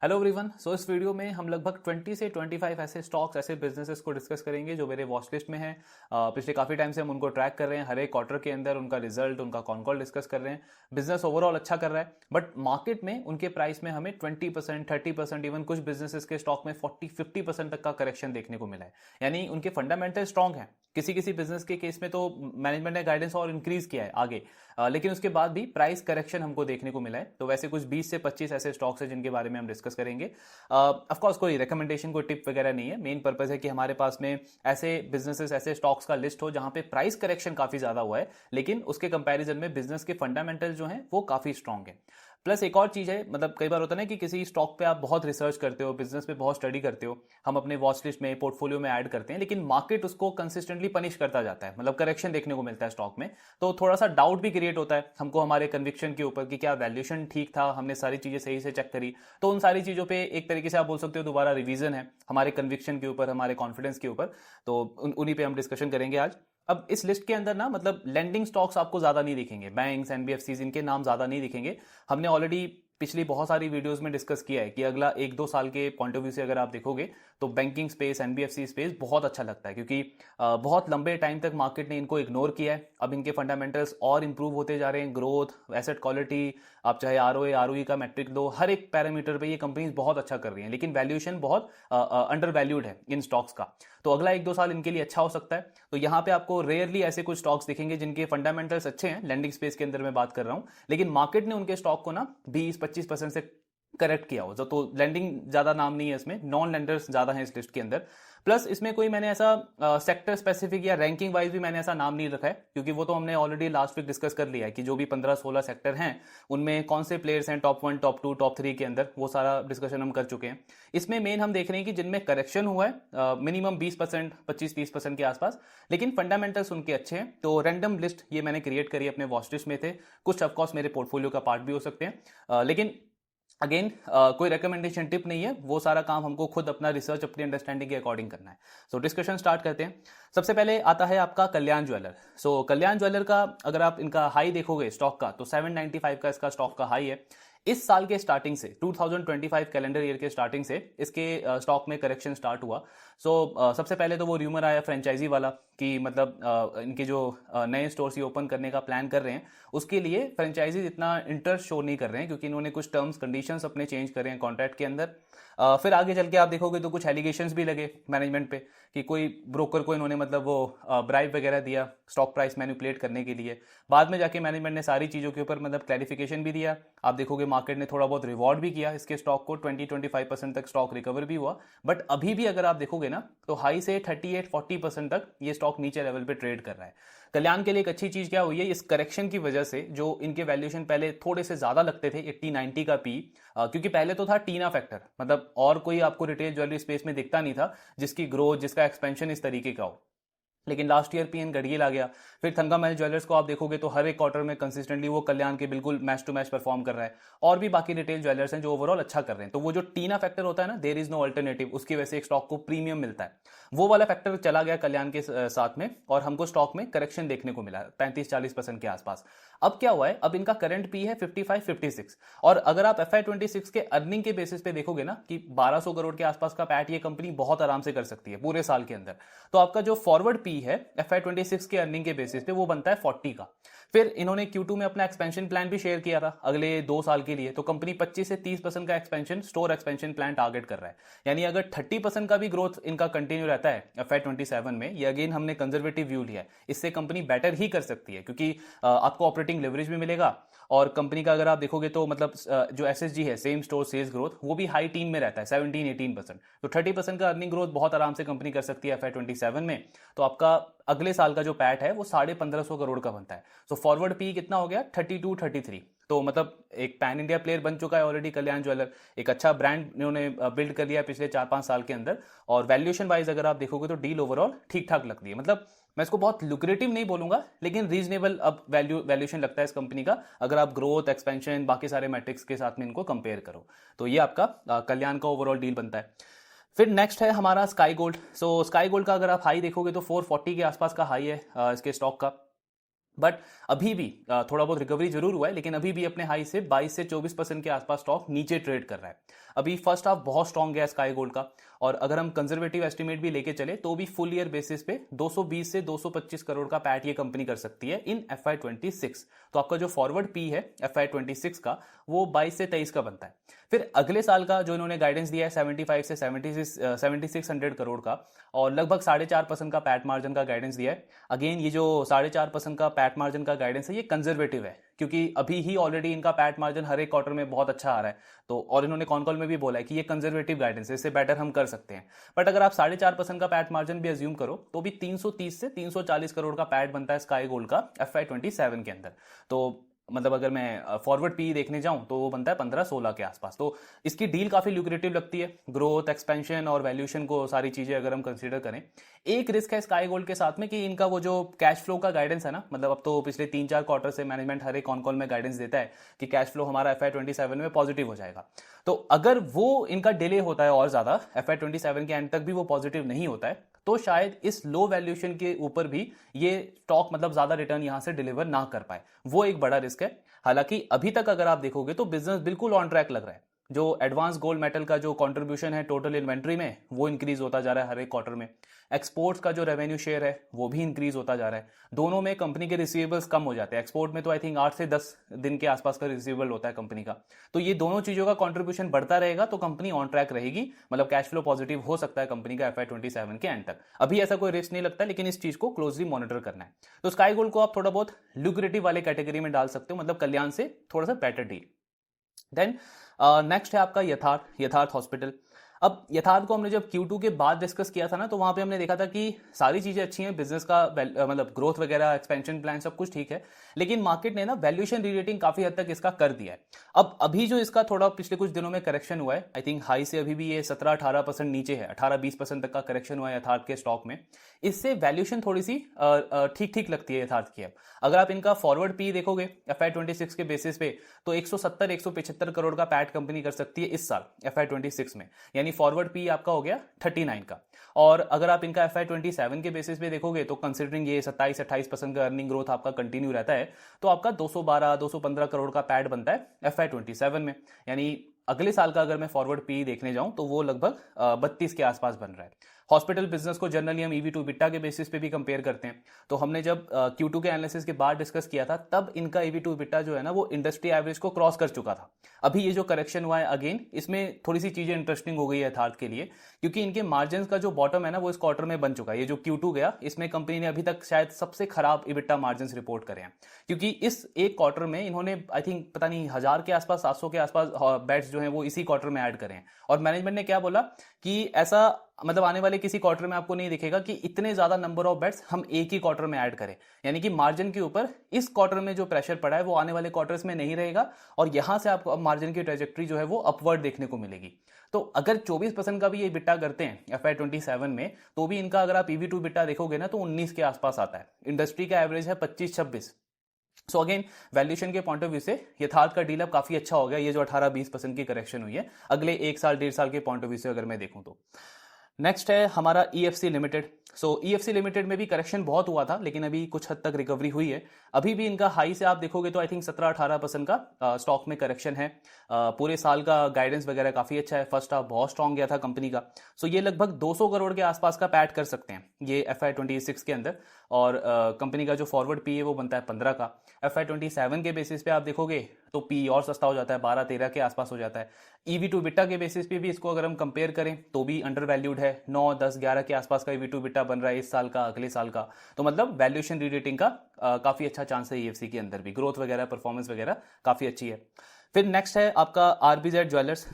Hello everyone. सो इस video में हम लगभग 20 से 25 ऐसे स्टॉक्स, ऐसे बिजनेसेस को डिस्कस करेंगे जो मेरे वॉच लिस्ट में हैं। पिछले काफ़ी टाइम से हम उनको ट्रैक कर रहे हैं, हर एक क्वार्टर के अंदर उनका रिजल्ट, उनका कॉन कॉल डिस्कस कर रहे हैं। बिजनेस ओवरऑल अच्छा कर रहा है, बट मार्केट में उनके प्राइस में हमें 20%, 30%, इवन कुछ बिजनेसेस के स्टॉक में 40-50% तक का करेक्शन देखने को मिला है। यानी उनके फंडामेंटल स्ट्रॉन्ग है। किसी किसी बिजनेस के केस में तो मैनेजमेंट ने गाइडेंस और इंक्रीज किया है आगे, लेकिन उसके बाद भी प्राइस करेक्शन हमको देखने को मिला है। तो वैसे कुछ 20 से 25 ऐसे स्टॉक्स हैं जिनके बारे में हम डिस्कस करेंगे। ऑफ कोर्स कोई रिकमेंडेशन, कोई टिप वगैरह नहीं है। मेन पर्पस है कि हमारे पास में ऐसे बिजनेसेस, ऐसे स्टॉक्स का लिस्ट हो जहां पे प्राइस करेक्शन काफी ज्यादा हुआ है, लेकिन उसके कंपैरिजन में बिजनेस के फंडामेंटल जो है वो काफी स्ट्रांग है। प्लस एक और चीज है, मतलब कई बार होता है ना कि किसी स्टॉक पे आप बहुत रिसर्च करते हो, बिजनेस पे बहुत स्टडी करते हो, हम अपने वॉच लिस्ट में, पोर्टफोलियो में ऐड करते हैं, लेकिन मार्केट उसको कंसिस्टेंटली पनिश करता जाता है, मतलब करेक्शन देखने को मिलता है स्टॉक में। तो थोड़ा सा डाउट भी क्रिएट होता है हमको हमारे कन्विक्शन के ऊपर कि क्या वैल्यूएशन ठीक था, हमने सारी चीजें सही से चेक करी। तो उन सारी चीजों पे एक तरीके से आप बोल सकते हो दोबारा रिवीजन है हमारे कन्विक्शन के ऊपर, हमारे कॉन्फिडेंस के ऊपर। तो उन्हीं पे हम डिस्कशन करेंगे आज। अब इस लिस्ट के अंदर ना, मतलब लेंडिंग स्टॉक्स आपको ज्यादा नहीं दिखेंगे, बैंक्स, एनबीएफसीज, इनके नाम ज्यादा नहीं दिखेंगे। हमने ऑलरेडी पिछली बहुत सारी वीडियोस में डिस्कस किया है कि अगला 1-2 साल के पॉइंट ऑफ व्यू से अगर आप देखोगे तो बैंकिंग स्पेस, एनबीएफसी स्पेस बहुत अच्छा लगता है, क्योंकि बहुत लंबे टाइम तक मार्केट ने इनको इग्नोर किया है। अब इनके फंडामेंटल्स और इंप्रूव होते जा रहे हैं, ग्रोथ, एसेट क्वालिटी, आप चाहे आरओए, आरओई का मैट्रिक लो, हर एक पैरामीटर पे ये कंपनीज बहुत अच्छा कर रही हैं, लेकिन वैल्यूएशन बहुत अंडर वैल्यूड है इन स्टॉक्स का। तो अगला 1-2 साल इनके लिए अच्छा हो सकता है। तो यहाँ पे आपको रेयरली ऐसे कुछ स्टॉक्स दिखेंगे जिनके फंडामेंटल्स अच्छे हैं, लैंडिंग स्पेस के अंदर मैं बात कर रहा हूं, लेकिन मार्केट ने उनके स्टॉक को ना 20-25% से करेक्ट किया हो। तो लैंडिंग ज्यादा नाम नहीं है इसमें, नॉन लैंडर्स ज्यादा है इस लिस्ट के अंदर। प्लस इसमें कोई मैंने ऐसा सेक्टर स्पेसिफिक या रैंकिंग वाइज भी मैंने ऐसा नाम नहीं रखा है, क्योंकि वो तो हमने ऑलरेडी लास्ट वीक डिस्कस कर लिया है कि जो भी 15-16 सेक्टर हैं उनमें कौन से प्लेयर्स हैं टॉप 1, टॉप 2, टॉप 3 के अंदर, वो सारा डिस्कशन हम कर चुके हैं। इसमें मेन हम देख रहे हैं कि जिनमें करेक्शन हुआ है मिनिमम 20%, 25-30% के आसपास, लेकिन फंडामेंटल्स उनके अच्छे हैं। तो रैंडम लिस्ट ये मैंने क्रिएट करी, अपने वॉच लिस्ट में थे कुछ, ऑफकोर्स मेरे पोर्टफोलियो का पार्ट भी हो सकते हैं, लेकिन अगेन कोई रिकमेंडेशन टिप नहीं है, वो सारा काम हमको खुद अपना रिसर्च, अपनी अंडरस्टैंडिंग के अकॉर्डिंग करना है। सो डिस्कशन स्टार्ट करते हैं। सबसे पहले आता है आपका कल्याण ज्वेलर। सो कल्याण ज्वेलर का अगर आप इनका हाई देखोगे स्टॉक का, तो 795 का इसका स्टॉक का हाई है। इस साल के स्टार्टिंग से 2025 कैलेंडर ईयर के स्टार्टिंग से इसके स्टॉक में करेक्शन स्टार्ट हुआ। सबसे पहले तो वो र्यूमर आया फ्रेंचाइजी वाला कि मतलब इनके जो नए स्टोर्स ये ओपन करने का प्लान कर रहे हैं, उसके लिए फ्रेंचाइजीज इतना इंटरेस्ट शो नहीं कर रहे हैं, क्योंकि इन्होंने कुछ टर्म्स कंडीशंस अपने चेंज करे हैं कॉन्ट्रैक्ट के अंदर। फिर आगे चल के आप देखोगे तो कुछ एलिगेशंस भी लगे मैनेजमेंट पे कि कोई ब्रोकर को इन्होंने मतलब वो ब्राइब वगैरह दिया स्टॉक प्राइस मैनिपुलेट करने के लिए। बाद में जाके मैनेजमेंट ने सारी चीज़ों के ऊपर मतलब क्लैरिफिकेशन भी दिया। आप देखोगे मार्केट ने थोड़ा बहुत रिवॉर्ड भी किया इसके स्टॉक को, 20-25% तक स्टॉक रिकवर भी हुआ। बट अभी भी अगर आप देखोगे ना, तो हाई से 38-40% तक ये स्टॉक नीचे लेवल पे ट्रेड कर रहा है। कल्याण के लिए एक अच्छी चीज क्या हुई है, इस करेक्शन की वजह से जो इनके वैल्यूएशन पहले थोड़े से ज्यादा लगते थे, 80-90 का पी, क्योंकि पहले तो था टीना फैक्टर, मतलब और कोई आपको रिटेल ज्वेलरी स्पेस में दिखता नहीं था जिसकी ग्रोथ, जिसका एक्सपेंशन इस तरीके का हो। लेकिन लास्ट ईयर पीएन गढ़ियल आ गया। फिर थंगामैल ज्वेलर्स को आप देखोगे तो हर एक क्वार्टर में कंसिस्टेंटली वो कल्याण के बिल्कुल मैच टू मैच परफॉर्म कर रहा है, और भी बाकी रिटेल ज्वेलर्स हैं जो ओवरऑल अच्छा कर रहे हैं। तो वो जो टीना फैक्टर होता है ना, देयर इज नो अल्टरनेटिव, उसकी वजह से एक स्टॉक को प्रीमियम मिलता है, वो वाला फैक्टर चला गया कल्याण के साथ में, और हमको स्टॉक में करेक्शन देखने को मिला 35-40% के आसपास। अब क्या हुआ है, अब इनका करंट पी है 55-56, और अगर आप FY26 के अर्निंग के बेसिस पे देखोगे ना कि 1200 करोड़ के आसपास का पैट ये कंपनी बहुत आराम से कर सकती है पूरे साल के अंदर। तो आपका जो फॉरवर्ड पी है FY26 के अर्निंग के बेसिस पे वो बनता है 40 का। फिर इन्होंने Q2 में अपना एक्सपेंशन प्लान भी शेयर किया था अगले 2 साल के लिए, तो कंपनी 25 से 30% का expansion, store expansion plan target कर रहा है। यानी अगर 30% का भी ग्रोथ इनका कंटिन्यू रहता है FY27 में, ये अगेन हमने कंजर्वेटिव व्यू लिया है, इससे कंपनी बेटर ही कर सकती है, क्योंकि आपको ऑपरेटिंग लेवरेज भी मिलेगा, और कंपनी का अगर आप देखोगे तो मतलब जो SSG है, सेम स्टोर सेल्स ग्रोथ, वो भी हाई टीन में रहता है, 17-18%। तो 30% का अर्निंग ग्रोथ बहुत आराम से कंपनी कर सकती है FY27 में। तो आपका अगले साल का जो पैट है वो 1550 करोड़ का बनता है। सो फॉरवर्ड पी कितना हो गया, 32-33। तो मतलब एक पैन इंडिया प्लेयर बन चुका है ऑलरेडी कल्याण ज्वेलर, एक अच्छा ब्रांड इन्होंने बिल्ड कर लिया पिछले 4-5 साल के अंदर। और वैल्यूएशन वाइज अगर आप देखोगे तो डील ओवरऑल ठीक ठाक लगती है, मतलब मैं इसको बहुत लुक्रेटिव नहीं बोलूंगा, लेकिन रीजनेबल अब वैल्यूएशन लगता है इस कंपनी का, अगर आप ग्रोथ, एक्सपेंशन, बाकी सारे मैट्रिक्स के साथ में इनको कंपेयर करो। तो ये आपका कल्याण का ओवरऑल डील बनता है। फिर नेक्स्ट है हमारा स्काई गोल्ड। सो स्काई गोल्ड का अगर आप हाई देखोगे तो 440 के आसपास का हाई है इसके स्टॉक का। बट अभी भी थोड़ा बहुत रिकवरी जरूर हुआ है, लेकिन अभी भी अपने हाई से 22 से 24% के आसपास स्टॉक नीचे ट्रेड कर रहा है। अभी फर्स्ट हाफ बहुत स्ट्रॉन्ग गया स्काई गोल्ड का, और अगर हम कंजर्वेटिव एस्टिमेट भी लेके चले तो भी फुल ईयर बेसिस पे 220 से 225 करोड़ का पैट ये कंपनी कर सकती है इन FY26। तो आपका जो फॉरवर्ड पी है FY26 का वो 22 से 23 का बनता है। फिर अगले साल का जो इन्होंने गाइडेंस दिया है 75 से 7600 करोड़ का, और लगभग 4.5% का पैट मार्जिन का गाइडेंस दिया है। अगेन ये जो 4.5% का पैट मार्जिन का गाइडेंस है ये कंजर्वेटिव है, क्योंकि अभी ही ऑलरेडी इनका पैट मार्जिन हर एक क्वार्टर में बहुत अच्छा आ रहा है। तो और इन्होंने कॉन कॉल में भी बोला है कि ये कंजर्वेटिव गाइडेंस है, इससे बेटर हम कर सकते हैं। बट अगर आप 4.5% का पैट मार्जिन भी अज्यूम करो तो भी 330 से 340 करोड़ का पैट बनता है स्काई गोल्ड का FY27 के अंदर। तो मतलब अगर मैं फॉरवर्ड पी देखने जाऊं तो वो बनता है 15-16 के आसपास। तो इसकी डील काफी ल्यूक्रेटिव लगती है, ग्रोथ, एक्सपेंशन और वैल्यूएशन को सारी चीजें अगर हम कंसीडर करें। एक रिस्क है स्काई गोल्ड के साथ में कि इनका वो जो कैश फ्लो का गाइडेंस है ना, मतलब अब तो पिछले 3-4 क्वार्टर से मैनेजमेंट हर एक कॉन कॉल में गाइडेंस देता है कि कैश फ्लो हमारा FY27 में पॉजिटिव हो जाएगा। तो अगर वो इनका डिले होता है और ज्यादा, FY27 के एंड तक भी वो पॉजिटिव नहीं होता है, तो शायद इस लो वैल्यूएशन के ऊपर भी ये स्टॉक मतलब ज्यादा रिटर्न यहां से डिलीवर ना कर पाए, वो एक बड़ा रिस्क है। हालांकि अभी तक अगर आप देखोगे तो बिजनेस बिल्कुल ऑन ट्रैक लग रहा है। जो एडवांस गोल्ड मेटल का जो कंट्रीब्यूशन है टोटल इन्वेंट्री में वो इंक्रीज होता जा रहा है हर एक क्वार्टर में। एक्सपोर्ट्स का जो रेवेन्यू शेयर है वो भी इंक्रीज होता जा रहा है। दोनों में कंपनी के रिसीवेबल्स कम हो जाते हैं। एक्सपोर्ट में तो आई थिंक 8 से 10 दिन के आसपास का रिसीवेबल होता है कंपनी का। तो ये दोनों चीजों का कंट्रीब्यूशन बढ़ता रहेगा तो कंपनी ऑन ट्रैक रहेगी, मतलब कैश फ्लो पॉजिटिव हो सकता है कंपनी का FY27 के एंड तक। अभी ऐसा कोई रिस्क नहीं लगता, लेकिन इस चीज को क्लोजली मॉनिटर करना है। तो स्काई गोल्ड को आप थोड़ा बहुत ल्यूक्रेटिव वाले कैटेगरी में डाल सकते हो, मतलब कल्याण से थोड़ा सा बेटर डील। देन नेक्स्ट है आपका यथार्थ हॉस्पिटल। अब यथार्थ को हमने जब Q2 के बाद डिस्कस किया था ना, तो वहां पे हमने देखा था कि सारी चीजें अच्छी हैं, बिजनेस का मतलब ग्रोथ वगैरह, एक्सपेंशन प्लान सब कुछ ठीक है, लेकिन मार्केट ने ना वैल्यूएशन रीरेटिंग काफी हद तक इसका कर दिया है। अब अभी जो इसका थोड़ा पिछले कुछ दिनों में करेक्शन हुआ है, आई थिंक हाई से अभी भी ये 17-18% नीचे है, 18-20% तक का करेक्शन हुआ है यथार्थ के स्टॉक में। इससे वैल्यूएशन थोड़ी सी ठीक ठीक लगती है यथार्थ की। अब अगर आप इनका फॉरवर्ड पी देखोगे FY26 के बेसिस पे तो 170-175 करोड़ का पैट कंपनी कर सकती है इस साल FY26 में, यानी फॉरवर्ड पी आपका हो गया 39 का। और अगर आप इनका FY27 के बेसिस पे देखोगे तो कंसिडरिंग ये 27-28% का अर्निंग ग्रोथ आपका कंटिन्यू रहता है, तो आपका 212-215 करोड़ का पैट बनता है FY27 में। यानी अगले साल का अगर मैं फॉरवर्ड पी देखने जाऊं तो वो लगभग 32 के आसपास बन रहा है। हॉस्पिटल बिजनेस को जनरली हम EV टू बिट्टा के बेसिस पे भी कंपेयर करते हैं। तो हमने जब Q2 के एनालिसिस के बाद डिस्कस किया था तब इनका EV टू बिट्टा जो है ना वो इंडस्ट्री एवरेज को क्रॉस कर चुका था। अभी ये जो करेक्शन हुआ है अगेन, इसमें थोड़ी सी चीजें इंटरेस्टिंग हो गई है यथार्थ के लिए, क्योंकि इनके मार्जिन का जो बॉटम है ना वो इस क्वार्टर में बन चुका है। ये जो Q2 गया इसमें कंपनी ने अभी तक शायद सबसे खराब EBITDA मार्जिन रिपोर्ट करे हैं, क्योंकि इस एक क्वार्टर में इन्होंने आई थिंक पता नहीं 1000 के आसपास, 700 के आसपास बेड्स जो हैं वो इसी क्वार्टर में ऐड करें हैं। और मैनेजमेंट ने क्या बोला कि ऐसा मतलब आने वाले किसी क्वार्टर में आपको नहीं दिखेगा कि इतने ज्यादा नंबर ऑफ बेड्स हम एक ही क्वार्टर में ऐड करें, यानी कि मार्जिन के ऊपर इस क्वार्टर में जो प्रेशर पड़ा है वो आने वाले क्वार्टर्स में नहीं रहेगा, और यहां से आपको अब मार्जिन की ट्रेजेक्ट्री जो है वो अपवर्ड देखने को मिलेगी। तो अगर 24% का भी ये बिट्टा करते हैं FY27 में, तो भी इनका अगर आप EV टू बिट्टा देखोगे ना तो 19 के आसपास आता है। इंडस्ट्री का एवरेज है 25-26। सो अगेन वैल्यूएशन के पॉइंट ऑफ व्यू से यथार्थ का डील अब काफी अच्छा हो गया, ये जो 18-20% की करेक्शन हुई है अगले 1 साल 1.5 साल के पॉइंट ऑफ व्यू से अगर मैं देखूं तो। नेक्स्ट है हमारा EFC लिमिटेड। सो EFC लिमिटेड में भी करेक्शन बहुत हुआ था, लेकिन अभी कुछ हद तक रिकवरी हुई है। अभी भी इनका हाई से आप देखोगे तो आई थिंक 17-18% का स्टॉक में करेक्शन है। पूरे साल का गाइडेंस वगैरह काफी अच्छा है, फर्स्ट हाफ बहुत स्ट्रॉन्ग गया था कंपनी का। सो ये लगभग 200 करोड़ के आसपास का पैट कर सकते हैं ये FY26 के अंदर, और कंपनी का जो फॉरवर्ड पी है वो बनता है 15 का। FY27 के बेसिस पे आप देखोगे तो पी और सस्ता हो जाता है, 12-13 के आसपास हो जाता है। EV टू बिट्टा के बेसिस पे भी इसको अगर हम कंपेयर करें तो भी अंडर वैल्यूड है, 9-10-11 के आसपास का EV टू बिट्टा बन रहा है इस साल का, अगले साल का। तो मतलब वैल्यूएशन रीरेटिंग का काफी अच्छा चांस है EFC के अंदर भी, ग्रोथ वगैरह परफॉर्मेंस वगैरह काफी अच्छी है। फिर नेक्स्ट है आपका RBZ ज्वेलर्स।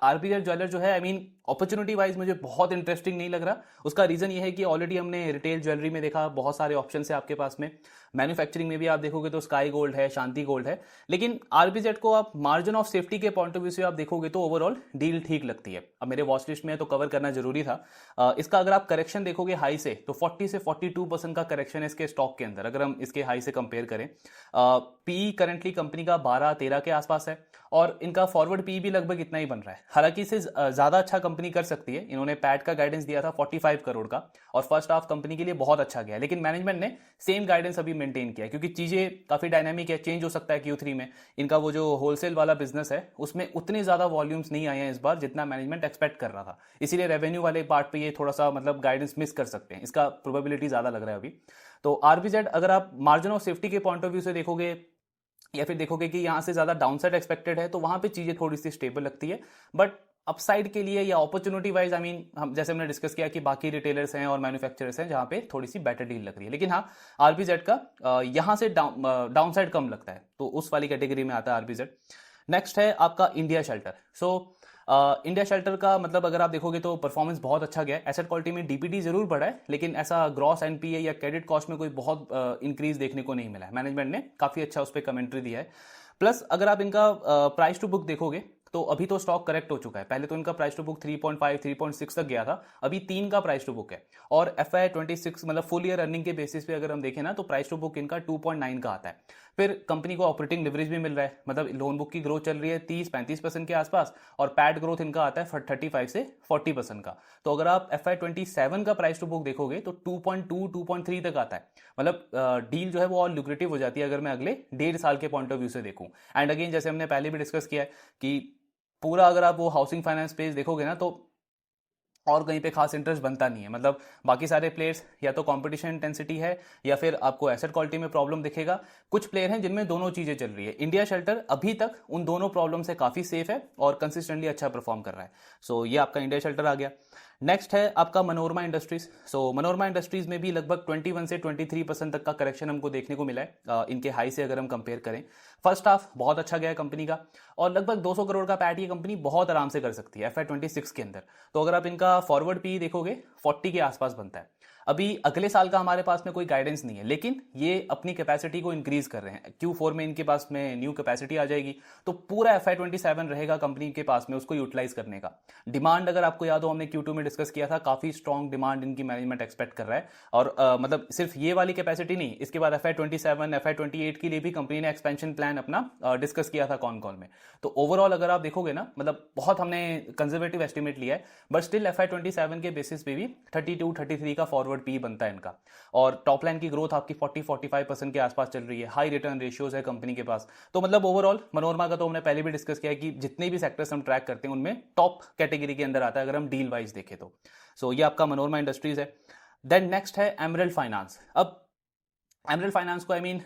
RBZ ज्वेलर जो है आई मीन अपॉर्चुनिटी वाइज मुझे बहुत इंटरेस्टिंग नहीं लग रहा। उसका रीजन ये है कि ऑलरेडी हमने रिटेल ज्वेलरी में देखा बहुत सारे ऑप्शन है आपके पास में, मैन्युफैक्चरिंग में भी आप देखोगे तो स्काई गोल्ड है, शांति गोल्ड है, लेकिन RBZ को आप मार्जिन ऑफ सेफ्टी के पॉइंट ऑफ व्यू से आप देखोगे तो ओवरऑल डील ठीक लगती है। अब मेरे वॉच लिस्ट में है तो कवर करना जरूरी था। इसका अगर आप करेक्शन देखोगे हाई से तो 40 से 42% का करेक्शन है इसके स्टॉक के अंदर, अगर हम इसके हाई से कंपेयर करें। पी करंटली कंपनी का 12-13 के आसपास है, और इनका फॉरवर्ड पी भी लगभग इतना ही बन रहा है। हालांकि इसे ज्यादा अच्छा कंपनी कर सकती है। इन्होंने पैट का गाइडेंस दिया था 45 करोड़ का और फर्स्ट हाफ कंपनी के लिए बहुत अच्छा गया, लेकिन मैनेजमेंट ने सेम गाइडेंस अभी मेंटेन किया है क्योंकि चीजें काफी डायनामिक है, चेंज हो सकता है Q3 में। इनका वो जो होलसेल वाला बिजनेस है उसमें उतने ज्यादा वॉल्यूम्स नहीं आए हैं इस बार जितना मैनेजमेंट एक्सपेक्ट कर रहा था, इसीलिए रेवेन्यू वाले पार्ट पे ये थोड़ा सा मतलब गाइडेंस मिस कर सकते हैं, इसका प्रोबेबिलिटी ज्यादा लग रहा है अभी। तो आरबीजेड अगर आप मार्जिन ऑफ सेफ्टी के पॉइंट ऑफ व्यू से देखोगे या फिर देखोगे कि यहां से ज्यादा डाउनसाइड एक्सपेक्टेड है, तो वहां पे चीजें थोड़ी सी स्टेबल लगती है। बट अपसाइड के लिए या अपॉर्चुनिटी वाइज आई मीन हम जैसे हमने डिस्कस किया कि बाकी रिटेलर्स हैं और मैन्युफैक्चरर्स हैं जहां पे थोड़ी सी बेटर डील लग रही है, लेकिन हाँ आरबीजेड का यहां से डाउन साइड कम लगता है, तो उस वाली कैटेगरी में आता है आरबीजेड। नेक्स्ट है आपका India shelter. So India shelter का मतलब अगर आप देखोगे तो परफॉर्मेंस बहुत अच्छा गया है। एसेट क्वालिटी में डीपीडी जरूर बढ़ा है, लेकिन ऐसा ग्रॉस एनपीए या क्रेडिट कॉस्ट में कोई बहुत इंक्रीज देखने को नहीं मिला है। मैनेजमेंट ने काफी अच्छा उस पर कमेंट्री दिया है। प्लस अगर आप इनका प्राइस टू बुक देखोगे तो अभी तो स्टॉक करेक्ट हो चुका है। पहले तो इनका प्राइस टू बुक 3.5 3.6 तक गया था, अभी 3 का प्राइस टू बुक है। और FY26 मतलब फुल ईयर अर्निंग के बेसिस पे अगर हम देखें ना तो प्राइस टू बुक इनका 2.9 का आता है। फिर कंपनी को ऑपरेटिंग लिवरेज भी मिल रहा है, मतलब लोन बुक की ग्रोथ चल रही है 30-35% के आसपास और पैट ग्रोथ इनका आता है 35 से 40% का। तो अगर आप FY27 का प्राइस टू बुक देखोगे तो 2.2 2.3 तक आता है। मतलब डील जो है वो और लुक्रेटिव हो जाती है अगर मैं अगले 1.5 साल के पॉइंट ऑफ व्यू से देखूं। एंड अगेन जैसे हमने पहले भी डिस्कस किया है कि पूरा अगर आप वो हाउसिंग फाइनेंस पेज देखोगे ना तो और कहीं पे खास इंटरेस्ट बनता नहीं है। मतलब बाकी सारे प्लेयर्स या तो कंपटीशन इंटेंसिटी है या फिर आपको एसेट क्वालिटी में प्रॉब्लम दिखेगा। कुछ प्लेयर हैं जिनमें दोनों चीजें चल रही है। इंडिया शेल्टर अभी तक उन दोनों प्रॉब्लम से काफी सेफ है और कंसिस्टेंटली अच्छा परफॉर्म कर रहा है। सो ये आपका इंडिया शेल्टर आ गया। नेक्स्ट है आपका मनोरमा इंडस्ट्रीज। सो मनोरमा इंडस्ट्रीज में भी लगभग 21 से 23% तक का करेक्शन हमको देखने को मिला है इनके हाई से अगर हम कंपेयर करें। फर्स्ट हाफ बहुत अच्छा गया है कंपनी का और लगभग 200 करोड़ का पैट ये कंपनी बहुत आराम से कर सकती है FY26 के अंदर। तो अगर आप इनका फॉरवर्ड पी देखोगे 40 के आसपास बनता है। अभी अगले साल का हमारे पास में कोई गाइडेंस नहीं है, लेकिन ये अपनी कैपेसिटी को इंक्रीज कर रहे हैं। Q4 में इनके पास में न्यू कैपेसिटी आ जाएगी तो पूरा FY27 रहेगा कंपनी के पास में उसको यूटिलाइज करने का। डिमांड अगर आपको याद हो हमने Q2 में डिस्कस किया था, काफी स्ट्रॉन्ग डिमांड इनकी मैनेजमेंट एक्सपेक्ट कर रहा है। और मतलब सिर्फ ये वाली कैपेसिटी नहीं, इसके बाद FY27 FY28 के लिए भी कंपनी ने एक्सपेंशन प्लान अपना डिस्कस किया था कॉन कॉल में। तो ओवरऑल अगर आप देखोगे ना मतलब बहुत हमने कंजर्वेटिव एस्टिमेट लिया है, बट स्टिल FY27 के बेसिस पे भी 32-33 का फॉरवर्ड पी बनता है इनका। और टॉप लाइन की ग्रोथ आपकी 40-45% के आसपास चल रही है। हाई रिटर्न रेशियोज है कंपनी के पास। तो मतलब ओवरऑल मनोरमा का तो हमने पहले भी डिस्कस किया है कि जितने भी सेक्टर्स हम ट्रैक करते हैं उनमें टॉप कैटेगरी के अंदर आता है अगर हम डील वाइज देखें तो। सो ये आपका मनोरमा इंडस्ट्रीज है। देन नेक्स्ट है एमरल्ड फाइनेंस। अब एमरल्ड फाइनेंस को आई मीन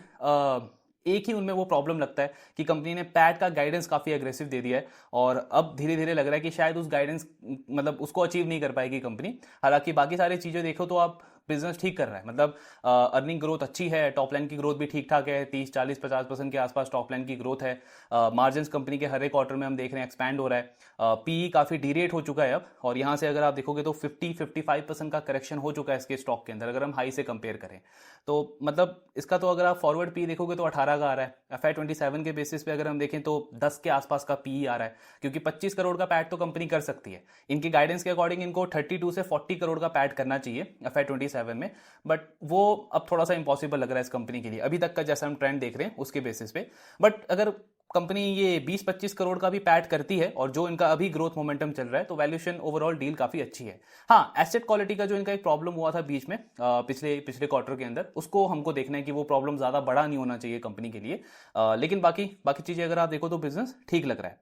एक ही उनमें वो प्रॉब्लम लगता है कि कंपनी ने पैट का गाइडेंस काफी एग्रेसिव दे दिया है और अब धीरे धीरे लग रहा है कि शायद उस गाइडेंस मतलब उसको अचीव नहीं कर पाएगी कंपनी। हालांकि बाकी सारी चीजें देखो तो आप बिजनेस ठीक कर रहा है, मतलब अर्निंग ग्रोथ अच्छी है, टॉप लाइन की ग्रोथ भी ठीक ठाक है, 30-40-50% के आसपास टॉप लाइन की ग्रोथ है। मार्जिन कंपनी के हर एक क्वार्टर में हम देख रहे हैं एक्सपैंड हो रहा है। पीई काफी डीरेट हो चुका है अब, और यहां से अगर आप देखोगे तो 50-55% का करेक्शन हो चुका है इसके स्टॉक के अंदर अगर हम हाई से कंपेयर करें तो। मतलब इसका तो अगर आप फॉरवर्ड पी देखोगे तो 18 का आ रहा है। FY27 के बेसिस पे अगर हम देखें तो 10 के आसपास का पीई आ रहा है, क्योंकि 25 करोड़ का पैट तो कंपनी कर सकती है। इनकी गाइडेंस के अकॉर्डिंग इनको 32 से 40 करोड़ का पैट करना चाहिए FY27 में, बट वो अब थोड़ा सा इंपॉसिबल लग रहा है इस कंपनी के लिए अभी तक का जैसा हम ट्रेंड देख रहे हैं उसके बेसिस पे। बट अगर कंपनी ये 20-25 करोड़ का भी पैट करती है और जो इनका अभी ग्रोथ मोमेंटम चल रहा है तो वैल्यूएशन ओवरऑल डील काफी अच्छी है। हाँ, एसेट क्वालिटी का जो इनका एक प्रॉब्लम हुआ था बीच में पिछले क्वार्टर के अंदर, उसको हमको देखना है कि वो प्रॉब्लम ज्यादा बड़ा नहीं होना चाहिए कंपनी के लिए। लेकिन बाकी चीजें अगर आप देखो तो बिजनेस ठीक लग रहा है।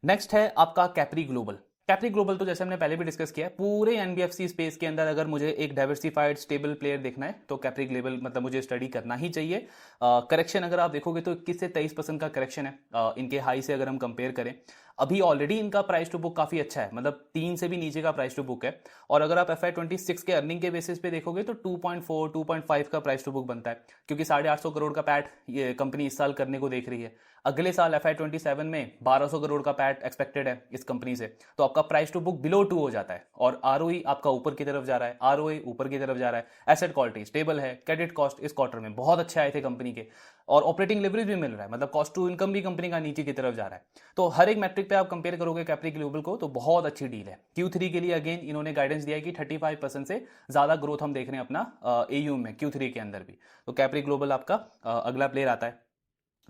नेक्स्ट है आपका कैप्री ग्लोबल। कैप्री ग्लोबल तो जैसे हमने पहले भी डिस्कस किया है, पूरे एनबीएफसी स्पेस के अंदर अगर मुझे एक डाइवर्सिफाइड स्टेबल प्लेयर देखना है तो कैप्री ग्लोबल मतलब मुझे स्टडी करना ही चाहिए। करेक्शन अगर आप देखोगे तो 21 से 23% का करेक्शन है इनके हाई से अगर हम कंपेयर करें। अभी ऑलरेडी इनका प्राइस टू बुक काफी अच्छा है, मतलब 3 से भी नीचे का प्राइस टू बुक है। और अगर आप FY26 के अर्निंग के बेसिस पे देखोगे तो 2.4 2.5 का प्राइस टू बुक बनता है, क्योंकि 850 करोड़ का पैट ये कंपनी इस साल करने को देख रही है। अगले साल FY27 में 1200 करोड़ का पैट एक्सपेक्टेड है इस कंपनी से, तो आपका प्राइस टू बुक बिलो 2 हो जाता है और ROE आपका ऊपर की तरफ जा रहा है, ROA ऊपर की तरफ जा रहा है। एसेट क्वालिटी स्टेबल है, क्रेडिट कॉस्ट इस क्वार्टर में बहुत अच्छे आए थे कंपनी के, और ऑपरेटिंग लेवरेज भी मिल रहा है, मतलब कॉस्ट टू इनकम भी कंपनी का नीचे की तरफ जा रहा है। तो हर एक मैट्रिक पे आप कंपेयर करोगे कैप्री ग्लोबल को तो बहुत अच्छी डील है। Q3 के लिए अगेन इन्होंने गाइडेंस दिया है कि 35% से ज्यादा ग्रोथ हम देख रहे हैं अपना AUM में Q3 के अंदर भी। तो कैप्री ग्लोबल आपका अगला प्लेयर आता है।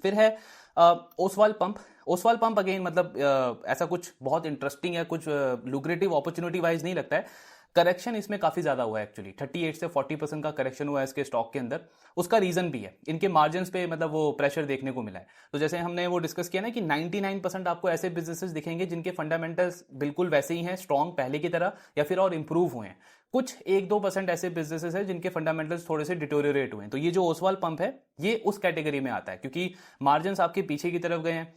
फिर है Oswal pump. Oswal pump again मतलब ऐसा कुछ बहुत इंटरेस्टिंग या कुछ लुक्रेटिव अपॉर्चुनिटी वाइज नहीं लगता है। करेक्शन इसमें काफी ज्यादा हुआ है एक्चुअली, 38 से 40% का करेक्शन हुआ है इसके स्टॉक के अंदर। उसका रीजन भी है, इनके मार्जिन्स पे मतलब वो प्रेशर देखने को मिला है। तो जैसे हमने वो डिस्कस किया ना कि 99% आपको ऐसे बिजनेसेस दिखेंगे जिनके फंडामेंटल्स बिल्कुल वैसे ही हैं, स्ट्रॉन्ग पहले की तरह या फिर और इंप्रूव हुए हैं। कुछ 1-2% ऐसे बिजनेसेस हैं जिनके फंडामेंटल्स थोड़े से डिटोरिएट हुए हैं। तो ये जो ओसवाल पंप है ये उस कैटेगरी में आता है, क्योंकि मार्जिन्स आपके पीछे की तरफ गए हैं,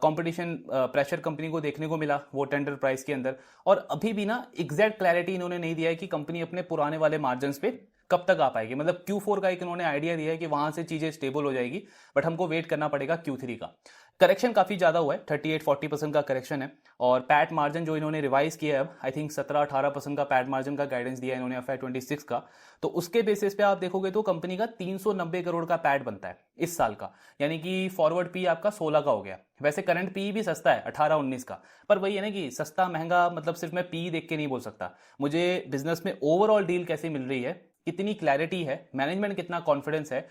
कंपटीशन प्रेशर कंपनी को देखने को मिला वो टेंडर प्राइस के अंदर। और अभी भी ना एग्जैक्ट क्लैरिटी इन्होंने नहीं दिया है कि कंपनी अपने पुराने वाले मार्जिन्स पे कब तक आ पाएगी। मतलब Q4 का एक इन्होंने आइडिया दिया है कि वहां से चीजें स्टेबल हो जाएगी, बट हमको वेट करना पड़ेगा Q3 का। करेक्शन काफी ज्यादा हुआ है, 38-40% का करेक्शन है। और पैट मार्जिन जो इन्होंने रिवाइज किया है अब, आई थिंक 17-18% का पैट मार्जिन का गाइडेंस दिया है इन्होंने FY26 का। तो उसके बेसिस पे आप देखोगे तो कंपनी का 390 करोड़ का पैट बनता है इस साल का, यानी कि फॉरवर्ड पी आपका 16 का हो गया। वैसे करंट पी भी सस्ता है 18-19 का, पर वही है ना कि सस्ता महंगा मतलब सिर्फ मैं पी देख के नहीं बोल सकता। मुझे बिजनेस में ओवरऑल डील कैसी मिल रही है, कितनी क्लैरिटी है, मैनेजमेंट कितना कॉन्फिडेंस है।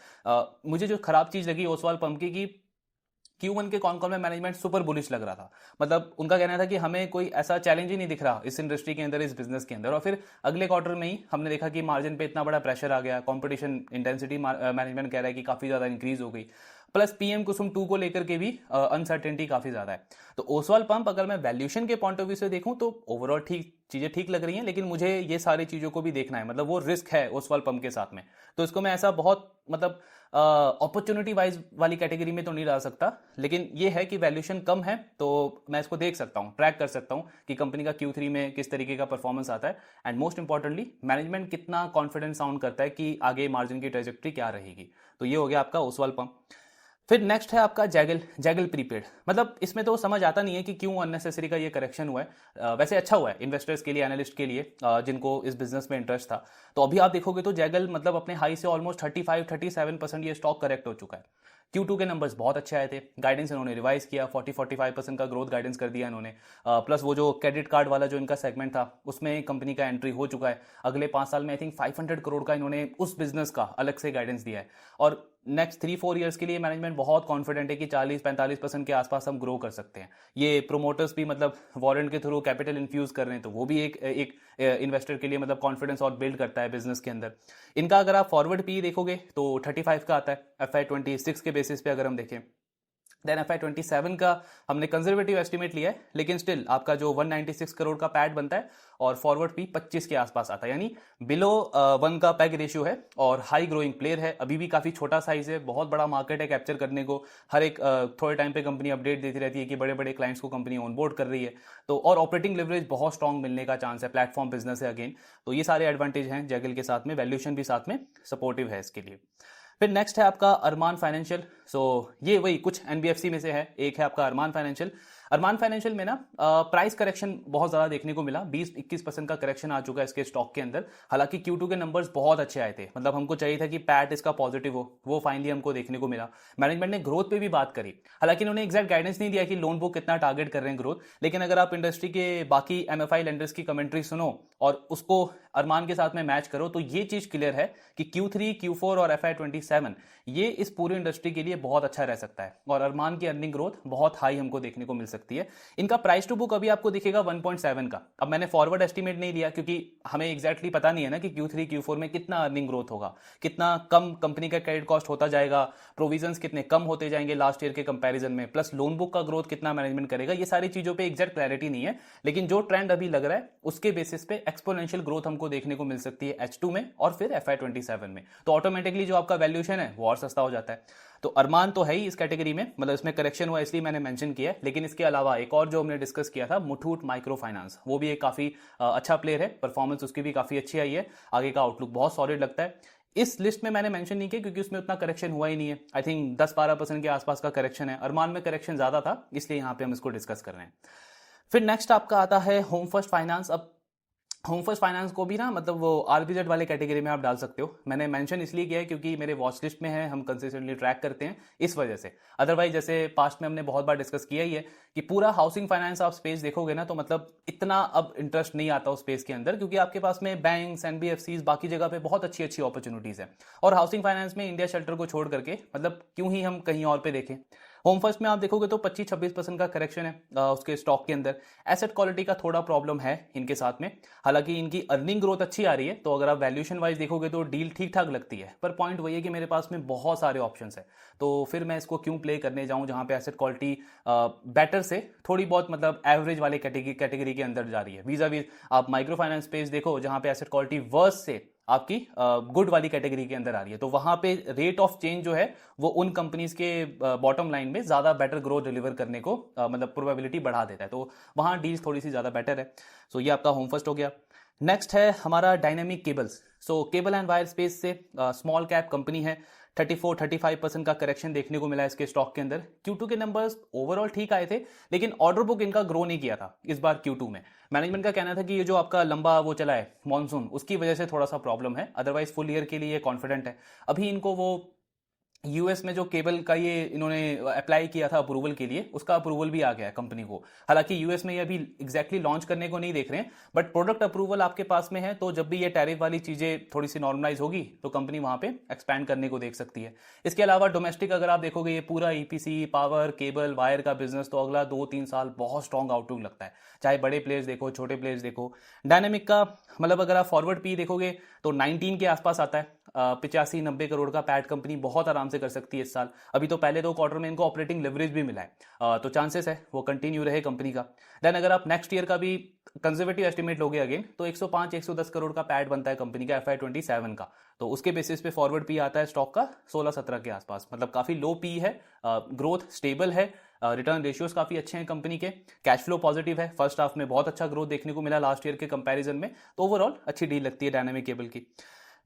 मुझे जो खराब चीज लगी ओसवाल पंप की Q1 के कॉन कॉल में मैनेजमेंट सुपर बुलिश लग रहा था। मतलब उनका कहना था कि हमें कोई ऐसा चैलेंज ही नहीं दिख रहा इस इंडस्ट्री के अंदर, इस बिजनेस के अंदर। और फिर अगले क्वार्टर में ही हमने देखा कि मार्जिन पे इतना बड़ा प्रेशर आ गया, कंपटीशन इंटेंसिटी मैनेजमेंट कह रहा है कि काफी ज्यादा इंक्रीज हो गई, प्लस पीएम कुसुम 2 को लेकर के भी अनसर्टेनिटी काफी ज्यादा है। तो ओसवाल पंप अगर मैं वैल्यूएशन के पॉइंट ऑफ व्यू से देखूं तो ओवरऑल चीजें ठीक लग रही हैं, लेकिन मुझे ये सारी चीजों को भी देखना है। मतलब वो रिस्क है ओसवाल पंप के साथ में, तो इसको मैं ऐसा बहुत मतलब अपॉर्चुनिटी वाइज वाली कैटेगरी में तो नहीं डाल सकता। लेकिन ये है कि वैल्यूएशन कम है तो मैं इसको देख सकता हूँ, ट्रैक कर सकता हूँ कि कंपनी का Q3 में किस तरीके का परफॉर्मेंस आता है, एंड मोस्ट इंपॉर्टेंटली मैनेजमेंट कितना कॉन्फिडेंस साउंड करता है कि आगे मार्जिन की ट्रेजेक्ट्री क्या रहेगी। तो ये हो गया आपका ओसवाल पंप। फिर नेक्स्ट है आपका जैगल प्रीपेड। मतलब इसमें तो समझ आता नहीं है कि क्यों अननेसेसरी का ये करेक्शन हुआ है। वैसे अच्छा हुआ है इन्वेस्टर्स के लिए, एनालिस्ट के लिए, जिनको इस बिजनेस में इंटरेस्ट था। तो अभी आप देखोगे तो जैगल मतलब अपने हाई से ऑलमोस्ट 35-37% ये स्टॉक करेक्ट हो चुका है। Q2 के नंबर्स बहुत अच्छे आए थे, गाइडेंस इन्होंने रिवाइज किया, 40-45% का ग्रोथ गाइडेंस कर दिया इन्होंने। प्लस वो जो क्रेडिट कार्ड वाला जो इनका सेगमेंट था उसमें कंपनी का एंट्री हो चुका है। अगले 5 साल में आई थिंक 500 करोड़ का इन्होंने उस बिजनेस का अलग से गाइडेंस दिया है। और नेक्स्ट 3-4 ईयर्स के लिए मैनेजमेंट बहुत कॉन्फिडेंट है कि 40-45% के आसपास हम ग्रो कर सकते हैं। ये प्रोमोटर्स भी मतलब वारंट के थ्रू कैपिटल इन्फ्यूज कर रहे हैं, तो वो भी एक इन्वेस्टर के लिए मतलब कॉन्फिडेंस और बिल्ड करता है बिजनेस के अंदर। इनका अगर आप फॉरवर्ड पी देखोगे तो 35 का आता है FY26 के बेसिस पे अगर हम देखें। देन FY27 का हमने कंजर्वेटिव एस्टिमेट लिया है, लेकिन स्टिल आपका जो 196 करोड़ का पैड बनता है और फॉरवर्ड पी 25 के आसपास आता है, यानी बिलो 1 का पैग रेशियो है और हाई ग्रोइंग प्लेयर है। अभी भी काफी छोटा साइज है, बहुत बड़ा मार्केट है कैप्चर करने को। हर एक थोड़े टाइम पे कंपनी अपडेट देती रहती है कि बड़े बड़े क्लाइंट्स को कंपनी ऑनबोर्ड कर रही है। तो और ऑपरेटिंग लेवरेज बहुत स्ट्रांग मिलने का चांस है, प्लेटफॉर्म बिजनेस है अगेन। तो ये सारे एडवांटेज हैं जैगल के साथ में, वैल्यूएशन भी साथ में सपोर्टिव है इसके लिए। फिर नेक्स्ट है आपका अरमान फाइनेंशियल। सो ये वही कुछ एनबीएफसी में से है, एक है आपका अरमान फाइनेंशियल। अरमान फाइनेंशियल में ना प्राइस करेक्शन बहुत ज्यादा देखने को मिला, 20-21% का करेक्शन आ चुका है इसके स्टॉक के अंदर। हालांकि Q2 के नंबर्स बहुत अच्छे आए थे, मतलब हमको चाहिए था कि पैट इसका पॉजिटिव हो, वो फाइनली हमको देखने को मिला। मैनेजमेंट ने ग्रोथ पे भी बात करी, हालांकि उन्होंने एग्जैक्ट गाइडेंस नहीं दिया कि लोन बुक कितना टारगेट कर रहे हैं ग्रोथ। लेकिन अगर आप इंडस्ट्री के बाकी MFI लेंडर्स की कमेंट्री सुनो और उसको अरमान के साथ में मैच करो तो ये चीज क्लियर है कि Q3, Q4 और FY27 ये इस पूरी इंडस्ट्री के लिए बहुत अच्छा रह सकता है और अरमान की अर्निंग ग्रोथ बहुत हाई हमको देखने को मिल सकती है। इनका प्राइस टू बुक अभी आपको दिखेगा 1.7 का। अब मैंने फॉरवर्ड एस्टिमेट नहीं लिया क्योंकि हमें एग्जैक्टली पता नहीं है ना कि Q3, Q4 में कितना अर्निंग ग्रोथ होगा, कितना कम कंपनी का क्रेडिट कॉस्ट होता जाएगा, प्रोविजंस कितने कम होते जाएंगे लास्ट ईयर के कंपैरिजन में, प्लस लोन बुक का ग्रोथ कितना मैनेजमेंट करेगा। ये सारी चीजों पे एग्जैक्ट क्लैरिटी नहीं है, लेकिन जो ट्रेंड अभी लग रहा है उसके बेसिस पे एक्सपोनेंशियल ग्रोथ हमको देखने को मिल सकती है H2 में और फिर FY27 में। तो ऑटोमेटिकली जो आपका वैल्यूएशन है वो और सस्ता हो जाता है। तो अरमान तो है ही इस कैटेगरी में, मतलब इसमें करेक्शन हुआ इसलिए मैंने मेंशन किया है। लेकिन इसके अलावा एक और जो हमने डिस्कस किया था मुथूट माइक्रो फाइनेंस, वो भी एक काफी अच्छा प्लेयर है, परफॉर्मेंस उसकी भी काफी अच्छी आई है, आगे का आउटलुक बहुत सॉलिड लगता है। इस लिस्ट में मैंने मेंशन नहीं किया क्योंकि उसमें उतना करेक्शन हुआ ही नहीं है, आई थिंक 10-12% के आसपास का करेक्शन है। अरमान में करेक्शन ज्यादा था, इसलिए यहाँ पे हम इसको डिस्कस कर रहे हैं। फिर नेक्स्ट आपका आता है होम फर्स्ट फाइनेंस। अब होम फर्स्ट फाइनेंस को भी ना मतलब वो आरबीजेड वाले कैटेगरी में आप डाल सकते हो। मैंने मेंशन इसलिए किया है क्योंकि मेरे वॉच लिस्ट में है, हम कंसिस्टेंटली ट्रैक करते हैं इस वजह से। अदरवाइज जैसे पास्ट में हमने बहुत बार डिस्कस किया ही है कि पूरा हाउसिंग फाइनेंस आप स्पेस देखोगे ना तो मतलब इतना अब इंटरेस्ट नहीं आता उस स्पेस के अंदर, क्योंकि आपके पास में बैंक्स, एनबीएफसीज, बाकी जगह पे बहुत अच्छी अच्छी अपॉर्चुनिटीज है। और हाउसिंग फाइनेंस में इंडिया शेल्टर को छोड़ करके मतलब क्यों ही हम कहीं और पे देखें। होम फर्स्ट में आप देखोगे तो 25-26% का करेक्शन है उसके स्टॉक के अंदर। एसेट क्वालिटी का थोड़ा प्रॉब्लम है इनके साथ में, हालांकि इनकी अर्निंग ग्रोथ अच्छी आ रही है, तो अगर आप वैल्यूएशन वाइज देखोगे तो डील ठीक ठाक लगती है। पर पॉइंट वही है कि मेरे पास में बहुत सारे ऑप्शंस है, तो फिर मैं इसको क्यों प्ले करने जाऊं जहां पे एसेट क्वालिटी बेटर से थोड़ी बहुत मतलब एवरेज वाले कैटेगरी के अंदर जा रही है। वीजा वीज आप माइक्रो फाइनेंस स्पेस देखो जहां पे एसेट क्वालिटी वर्स से आपकी गुड वाली कैटेगरी के अंदर आ रही है, तो वहां पे रेट ऑफ चेंज जो है वो उन कंपनीज के बॉटम लाइन में ज्यादा बेटर ग्रोथ डिलीवर करने को मतलब प्रोबेबिलिटी बढ़ा देता है, तो वहां डील्स थोड़ी सी ज्यादा बेटर है। सो ये आपका होम फर्स्ट हो गया। नेक्स्ट है हमारा dynamic cables. So cable and wire space से स्मॉल कैप कंपनी है, 34-35% का करेक्शन देखने को मिला है इसके स्टॉक के अंदर। Q2 के नंबर्स ओवरऑल ठीक आए थे, लेकिन ऑर्डर बुक इनका ग्रो नहीं किया था इस बार Q2 में। मैनेजमेंट का कहना था कि ये जो आपका लंबा वो चला है मॉनसून, उसकी वजह से थोड़ा सा प्रॉब्लम है, अदरवाइज फुल ईयर के लिए कॉन्फिडेंट है। अभी इनको वो यूएस में जो केबल का ये इन्होंने अप्लाई किया था अप्रूवल के लिए, उसका अप्रूवल भी आ गया है कंपनी को। हालांकि यूएस में ये अभी एग्जैक्टली लॉन्च करने को नहीं देख रहे हैं, बट प्रोडक्ट अप्रूवल आपके पास में है, तो जब भी ये टैरिफ वाली चीजें थोड़ी सी नॉर्मलाइज होगी तो कंपनी वहां पे एक्सपैंड करने को देख सकती है। इसके अलावा डोमेस्टिक अगर आप देखोगे, ये पूरा ईपीसी पावर केबल वायर का बिजनेस तो अगला 2-3 साल बहुत स्ट्रॉन्ग आउटलुक लगता है, चाहे बड़े प्लेयर्स देखो छोटे प्लेयर्स देखो। डायनेमिक का मतलब अगर आप फॉरवर्ड पी देखोगे तो 19 के आसपास आता है, 85-90 करोड़ का पैट कंपनी बहुत आराम से कर सकती है इस साल। अभी तो पहले 2 क्वार्टर में इनको ऑपरेटिंग लेवरेज भी मिला है, तो चांसेस है वो कंटिन्यू रहे कंपनी का। देन अगर आप नेक्स्ट ईयर का भी कंजर्वेटिव एस्टिमेट लोगे अगेन, तो 105-110 करोड़ का पैट बनता है कंपनी का FY27 का, तो उसके बेसिस पे फॉरवर्ड पी आता है स्टॉक का 16-17 के आसपास, मतलब काफी लो पी है। ग्रोथ स्टेबल है, रिटर्न रेशियोज काफी अच्छे हैं कंपनी के, कैश फ्लो पॉजिटिव है, फर्स्ट हाफ में बहुत अच्छा ग्रोथ देखने को मिला लास्ट ईयर के कंपैरिजन में, तो ओवरऑल अच्छी डील लगती है डायनामिक केबल की।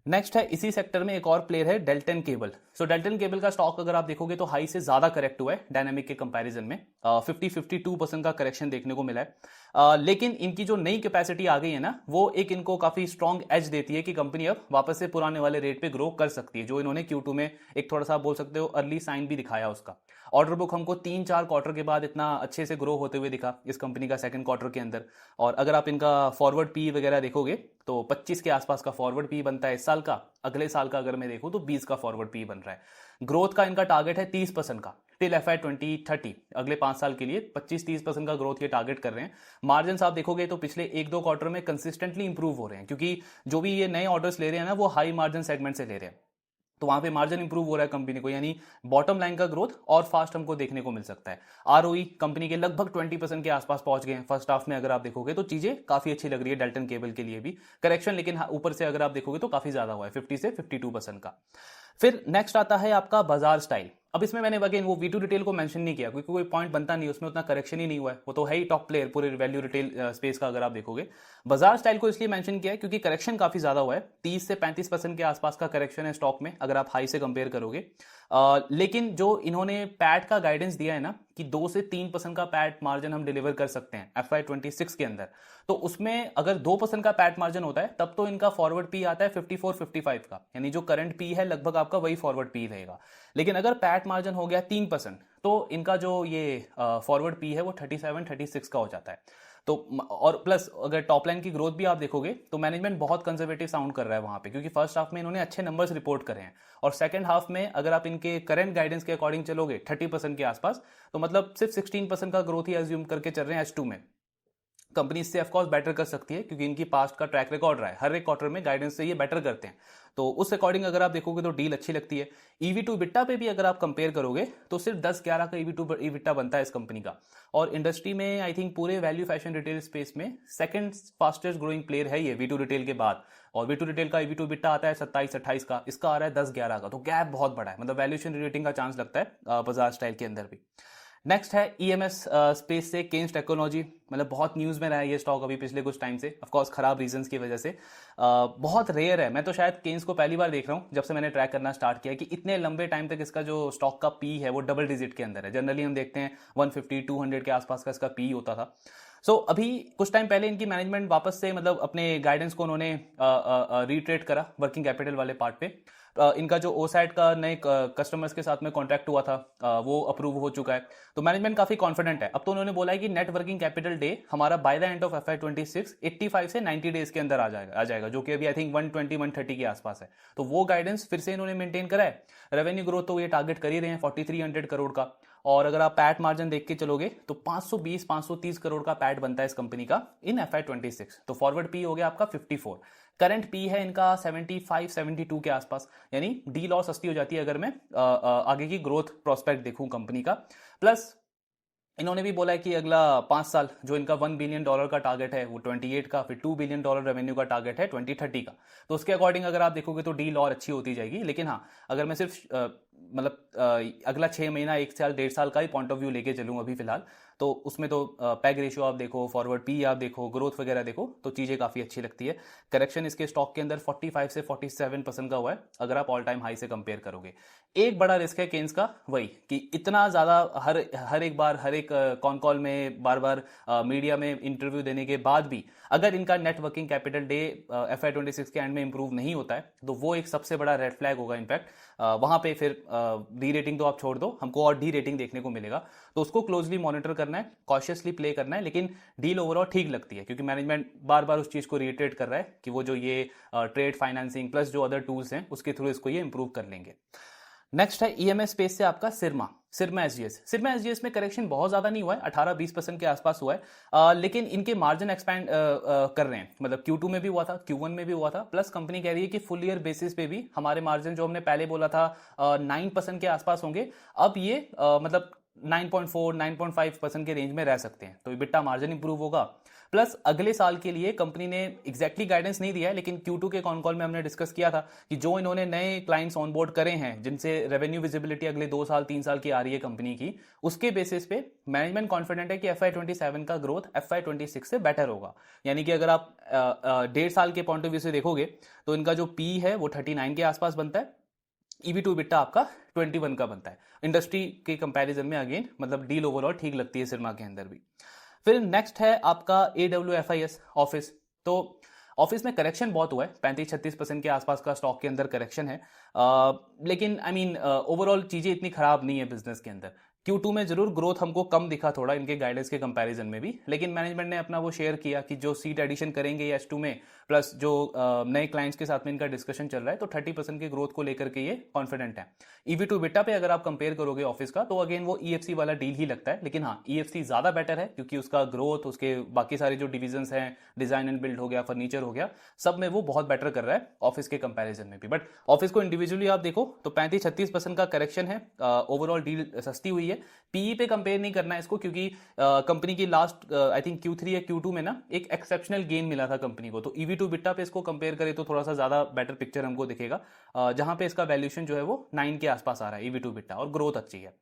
नेक्स्ट है इसी सेक्टर में एक और प्लेयर है डेल्टन केबल। सो डेल्टन केबल का स्टॉक अगर आप देखोगे तो हाई से ज्यादा करेक्ट हुआ है डायनामिक के कंपैरिजन में, 50-52% का करेक्शन देखने को मिला है। लेकिन इनकी जो नई कैपेसिटी आ गई है ना, वो एक इनको काफी स्ट्रॉन्ग एज देती है कि कंपनी अब वापस से पुराने वाले रेट पे ग्रो कर सकती है, जो इन्होंने Q2 में एक थोड़ा सा बोल सकते हो अर्ली साइन भी दिखाया उसका। ऑर्डर बुक हमको 3-4 क्वार्टर के बाद इतना अच्छे से ग्रो होते हुए दिखा इस कंपनी का सेकंड क्वार्टर के अंदर। और अगर आप इनका फॉरवर्ड पी वगैरह देखोगे तो 25 के आसपास का फॉरवर्ड पी बनता है इस साल का, अगले साल का अगर मैं देखूं तो 20 का फॉरवर्ड पी बन रहा है। ग्रोथ का इनका टारगेट है 30% का टिल FY2030, अगले 5 साल के लिए 25-30% का ग्रोथ ये टारगेट कर रहे हैं। मार्जिन आप देखोगे तो पिछले 1-2 क्वार्टर में कंसिस्टेंटली इंप्रूव हो रहे हैं, क्योंकि जो भी ये नए ऑर्डर्स ले रहे हैं ना, वो हाई मार्जिन सेगमेंट से ले रहे हैं, तो वहां पे मार्जिन इंप्रूव हो रहा है कंपनी को, यानी बॉटम लाइन का ग्रोथ और फास्ट हमको देखने को मिल सकता है। ROE कंपनी के लगभग 20% के आसपास पहुंच गए हैं फर्स्ट हाफ में, अगर आप देखोगे तो चीजें काफी अच्छी लग रही है डेल्टन केबल के लिए भी। करेक्शन लेकिन ऊपर से अगर आप देखोगे तो काफी ज्यादा हुआ है, 50-52% का। फिर नेक्स्ट आता है आपका बाजार स्टाइल। अब इसमें मैंने अगेन वो V2 रिटेल को मेंशन नहीं किया, क्योंकि कोई पॉइंट बनता नहीं, उसमें उतना करेक्शन ही नहीं हुआ है, वो तो है ही टॉप प्लेयर पूरे वैल्यू रिटेल स्पेस का अगर आप देखोगे। बाजार स्टाइल को इसलिए मेंशन किया है क्योंकि करेक्शन काफी ज्यादा हुआ है, 30-35% के आसपास का करेक्शन है स्टॉक में अगर आप हाई से कंपेयर करोगे। लेकिन जो इन्होंने पैट का गाइडेंस दिया है ना कि 2-3% का पैट मार्जिन हम डिलीवर कर सकते हैं FY26 के अंदर, तो उसमें अगर 2% का पैट मार्जिन होता है तब तो इनका फॉरवर्ड पी आता है 54-55 का, यानी जो करंट पी है लगभग आपका वही फॉरवर्ड पी रहेगा। लेकिन अगर पैट मार्जिन हो गया 3%, तो इनका जो ये फॉरवर्ड पी है वो 37-36 का हो जाता है। तो और प्लस अगर टॉप लाइन की ग्रोथ भी आप देखोगे तो मैनेजमेंट बहुत कंजर्वेटिव साउंड कर रहा है वहां पे, क्योंकि फर्स्ट हाफ में इन्होंने अच्छे नंबर्स रिपोर्ट करे हैं, और सेकंड हाफ में अगर आप इनके करंट गाइडेंस के अकॉर्डिंग चलोगे 30% के आसपास, तो मतलब सिर्फ 16% का ग्रोथ ही एज्यूम करके चल रहे हैं H2 में। कंपनी इससे ऑफकोर्स बेटर कर सकती है, क्योंकि इनकी पास्ट का ट्रैक रिकॉर्ड रहा है, हर एक क्वार्टर में गाइडेंस से ये बेटर करते हैं, तो उस अकॉर्डिंग अगर आप देखोगे तो डील अच्छी लगती है। EV टू बिट्टा पे भी अगर आप कंपेयर करोगे तो सिर्फ 10-11 का EV टू बिट्टा बनता है इस कंपनी का, और इंडस्ट्री में आई थिंक पूरे वैल्यू फैशन रिटेल स्पेस में सेकंड फास्टेस्ट ग्रोइंग प्लेयर है ये V2 रिटेल के बाद। और V2 रिटेल का EV टू बिट्टा आता है 27-28 का, इसका आ रहा है 10-11 का, तो गैप बहुत बड़ा है, मतलब वैल्यूएशन रेटिंग का चांस लगता है बाजार स्टाइल के अंदर भी। नेक्स्ट है EMS स्पेस से केन्स टेक्नोलॉजी, मतलब बहुत न्यूज़ में रहा है ये स्टॉक अभी पिछले कुछ टाइम से, ऑफकोर्स खराब रीजंस की वजह से। बहुत रेयर है, मैं तो शायद केन्स को पहली बार देख रहा हूँ जब से मैंने ट्रैक करना स्टार्ट किया, कि इतने लंबे टाइम तक इसका जो स्टॉक का पी है वो डबल डिजिट के अंदर है। जनरली हम देखते हैं 150-200 के आसपास का इसका पी होता था। अभी कुछ टाइम पहले इनकी मैनेजमेंट वापस से मतलब अपने गाइडेंस को उन्होंने रिट्रेट करा वर्किंग कैपिटल वाले पार्ट पे। इनका जो ओसाइट का नए कस्टमर्स के साथ में कॉन्ट्रैक्ट हुआ था वो अप्रूव हो चुका है, तो मैनेजमेंट काफी कॉन्फिडेंट है। अब तो उन्होंने बोला है कि नेट वर्किंग कैपिटल डे हमारा by the end of FY26 85 से 90 डेज के अंदर आ जाएगा, जो कि अभी आई थिंक 120-130 के आसपास है, तो वो गाइडेंस फिर से इन्होंने मेंटेन करा है। रेवेन्यू ग्रोथ तो ये टारगेट कर ही रहे हैं 4300 करोड़ का, और अगर आप पैट मार्जिन देख के चलोगे तो 520-530 करोड़ का पैट बनता है इस कंपनी का इन FY26। तो फॉरवर्ड पी हो गया आपका 54, करंट पी है इनका 75-72 के आसपास, यानी डील और सस्ती हो जाती है अगर मैं आगे की ग्रोथ प्रोस्पेक्ट देखूं कंपनी का। प्लस इन्होंने भी बोला है कि अगला 5 साल जो इनका $1 बिलियन का टारगेट है वो 28 का, फिर $2 बिलियन रेवेन्यू का टारगेट है 2030 का। तो उसके अकॉर्डिंग अगर आप देखोगे तो डील और अच्छी होती जाएगी। लेकिन हाँ, अगर मैं सिर्फ अगला 6 महीना, 1 साल, 1.5 साल का ही पॉइंट ऑफ व्यू लेके चलूँ अभी फिलहाल, तो उसमें तो पैग रेशियो आप देखो, फॉरवर्ड पी आप देखो, ग्रोथ वगैरह देखो, तो चीज़ें काफ़ी अच्छी लगती है। करेक्शन इसके स्टॉक के अंदर 45 से 47% का हुआ है अगर आप ऑल टाइम हाई से कंपेयर करोगे। एक बड़ा रिस्क है केन्स का, वही कि इतना ज़्यादा हर एक बार, हर एक कॉन कॉल में, बार बार मीडिया में इंटरव्यू देने के बाद भी अगर इनका net working capital day FY26 के एंड में इंप्रूव नहीं होता है तो वो एक सबसे बड़ा रेड फ्लैग होगा। इनफैक्ट वहां पे फिर डी रेटिंग तो आप छोड़ दो, हमको और डी रेटिंग देखने को मिलेगा। तो उसको क्लोजली मॉनिटर करना है, कॉशियसली प्ले करना है। लेकिन डील ओवरऑल ठीक लगती है क्योंकि मैनेजमेंट बार बार उस चीज को रिइटरेट कर रहा है कि वो जो ये ट्रेड फाइनेंसिंग प्लस जो अदर टूल्स हैं उसके थ्रू इसको ये इंप्रूव कर लेंगे। नेक्स्ट है ईएमएस स्पेस से आपका सिरमा एसजीएस में करेक्शन बहुत ज्यादा नहीं हुआ है, 18-20% के आसपास हुआ है। लेकिन इनके मार्जिन एक्सपैंड कर रहे हैं, मतलब Q2 में भी हुआ था, Q1 में भी हुआ था। प्लस कंपनी कह रही है कि फुल ईयर बेसिस पे भी हमारे मार्जिन जो हमने पहले बोला था 9% के आसपास होंगे, अब ये मतलब 9.4-9.5% के रेंज में रह सकते हैं। तो EBITDA मार्जिन इंप्रूव होगा। प्लस अगले साल के लिए कंपनी ने एग्जैक्टली गाइडेंस नहीं दिया है, लेकिन Q2 के कॉन कॉल में हमने डिस्कस किया था कि जो इन्होंने नए क्लाइंट्स ऑनबोर्ड करे हैं जिनसे रेवेन्यू विजिबिलिटी अगले 2 साल 3 साल की आ रही है कंपनी की, उसके बेसिस पे मैनेजमेंट कॉन्फिडेंट है कि FY27 का ग्रोथ FY26 से बेटर होगा। यानी कि अगर आप 1.5 साल के पॉइंट ऑफ व्यू से देखोगे तो इनका जो पी है वो 39 के आसपास बनता है, EV टू EBITDA आपका 21 का बनता है। इंडस्ट्री के कंपैरिजन में अगेन मतलब डील ओवरऑल ठीक लगती है सिरमा के अंदर भी। फिर नेक्स्ट है आपका AWFIS ऑफिस। तो ऑफिस में करेक्शन बहुत हुआ है, 35-36% के आसपास का स्टॉक के अंदर करेक्शन है। लेकिन आई मीन ओवरऑल चीजें इतनी खराब नहीं है बिजनेस के अंदर। Q2 में जरूर ग्रोथ हमको कम दिखा थोड़ा इनके गाइडेंस के कंपैरिजन में भी, लेकिन मैनेजमेंट ने अपना वो शेयर किया कि जो सीट एडिशन करेंगे H2 में, प्लस जो नए क्लाइंट्स के साथ में इनका डिस्कशन चल रहा है, तो 30% के ग्रोथ को लेकर के ये कॉन्फिडेंट है। EV टू EBITDA पे अगर आप कंपेयर करोगे ऑफिस का तो अगेन वो EFC वाला डील ही लगता है। लेकिन हाँ, EFC ज्यादा बेटर है क्योंकि उसका ग्रोथ, उसके बाकी सारे जो डिविजन्स हैं, डिजाइन एंड बिल्ड हो गया, फर्नीचर हो गया, सब में वो बहुत बेटर कर रहा है ऑफिस के कंपैरिजन में भी। बट ऑफिस को इंडिविजुअली आप देखो तो 35-36% का करेक्शन है, ओवरऑल डील सस्ती हुई है। पीई पे कंपेयर नहीं करना है इसको क्योंकि कंपनी की लास्ट आई थिंक Q3 या Q2 में ना एक एक्सेप्शनल गेन मिला था कंपनी को, तो EV टू EBITDA पे इसको कंपेयर करें तो थोड़ा सा ज्यादा बेटर पिक्चर हमको दिखेगा, जहां पे इसका वैल्यूएशन जो है वो 9 के आसपास आ रहा है EV टू EBITDA, और ग्रोथ अच्छी है।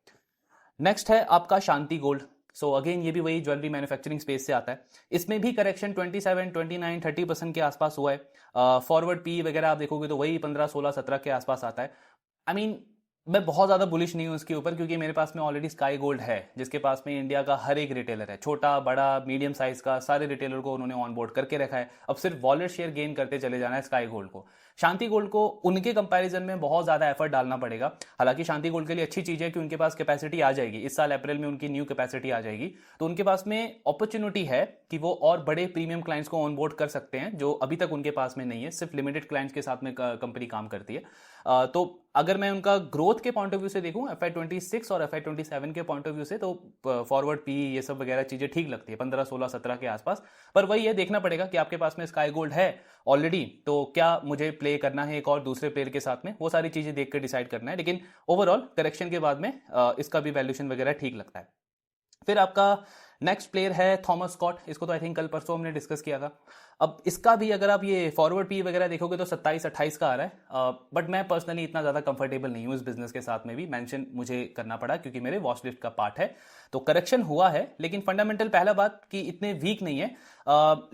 नेक्स्ट है आपका शांति गोल्ड। सो अगेन ये भी वही ज्वेलरी मैन्युफैक्चरिंग स्पेस से आता है। इसमें भी करेक्शन 27, 29, 30% के आसपास हुआ है। फॉरवर्ड पी वगैरह आप देखोगे तो वही 15, 16, 17 के आसपास आता है। आई मीन मैं बहुत ज्यादा बुलिश नहीं हूं इसके ऊपर क्योंकि मेरे पास में ऑलरेडी स्काई गोल्ड है, जिसके पास में इंडिया का हर एक रिटेलर है, छोटा बड़ा मीडियम साइज का, सारे रिटेलर को उन्होंने ऑनबोर्ड करके रखा है। अब सिर्फ वॉलेट शेयर गेन करते चले जाना है स्काई गोल्ड को। शांति गोल्ड को उनके कंपैरिजन में बहुत ज्यादा एफर्ट डालना पड़ेगा। हालांकि शांति गोल्ड के लिए अच्छी चीज है कि उनके पास कैपेसिटी आ जाएगी, इस साल अप्रैल में उनकी न्यू कैपेसिटी आ जाएगी, तो उनके पास में अपॉर्चुनिटी है कि वो और बड़े प्रीमियम क्लाइंट्स को ऑनबोर्ड कर सकते हैं जो अभी तक उनके पास में नहीं है। सिर्फ लिमिटेड क्लाइंट्स के साथ में कंपनी काम करती है। तो अगर मैं उनका ग्रोथ के पॉइंट ऑफ व्यू से देखूं FY26 और FY27 के पॉइंट ऑफ व्यू से, तो फॉरवर्ड पी ये सब वगैरह चीजें ठीक लगती है 15, 16, 17 के आसपास। पर वही है, देखना पड़ेगा कि आपके पास में स्काई गोल्ड है ऑलरेडी तो क्या मुझे प्ले करना है एक और दूसरे प्लेयर के साथ में, वो सारी चीजें देख कर डिसाइड करना है। लेकिन ओवरऑल करेक्शन के बाद में इसका भी वैल्यूएशन वगैरह ठीक लगता है। फिर आपका नेक्स्ट प्लेयर है थॉमस स्कॉट। इसको तो आई थिंक कल परसों हमने डिस्कस किया था। अब इसका भी अगर आप ये फॉरवर्ड पी वगैरह देखोगे तो 27-28 का आ रहा है। बट मैं पर्सनली इतना ज़्यादा कंफर्टेबल नहीं हूँ इस बिजनेस के साथ में भी, मेंशन मुझे करना पड़ा क्योंकि मेरे वॉच लिस्ट का पार्ट है। तो करेक्शन हुआ है लेकिन फंडामेंटल पहला बात कि इतने वीक नहीं है।